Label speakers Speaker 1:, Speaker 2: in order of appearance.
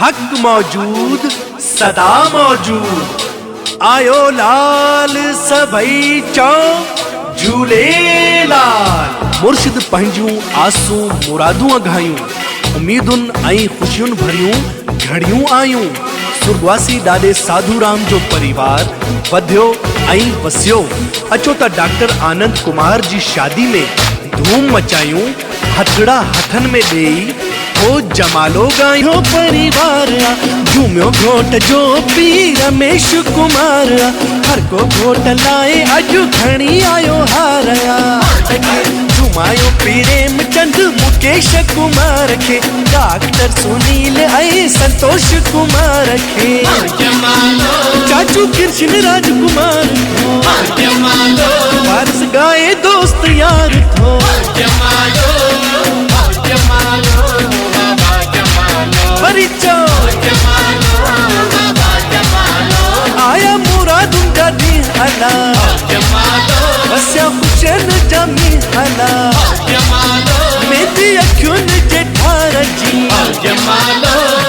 Speaker 1: हक मौजूद सदा मौजूद। आयो लाल सभई चौ झूलेलाल। मुर्शिद पंहिंजूं आसूं मुरादूं अघायूं, उम्मीदुन ऐं खुशियुन भरियूं घड़ियूं आयूं। सुरगवासी ॾाॾे साधूराम जो परिवार वधियो ऐं वसियो। अचो त डॉक्टर आनंद कुमार जी शादी में धूम मचायूं, हथड़ा हथन में ॾेई हो जमालो गायो परिवार। झूमियो घोट जो पी रमेश कुमार, हर को घोट लाए अजु खणी आयो हार। झुमायो प्रेम चंद मुकेश कुमार के, डॉक्टर सुनील ऐं संतोष कुमार के, चाचू कृष्ण राजकुमार वारस गाए दोस्त यार थो। आया मुरादुन जा दी हला, वस्या खुशन जमी हला, मेरी अखियुन जे ठार जी।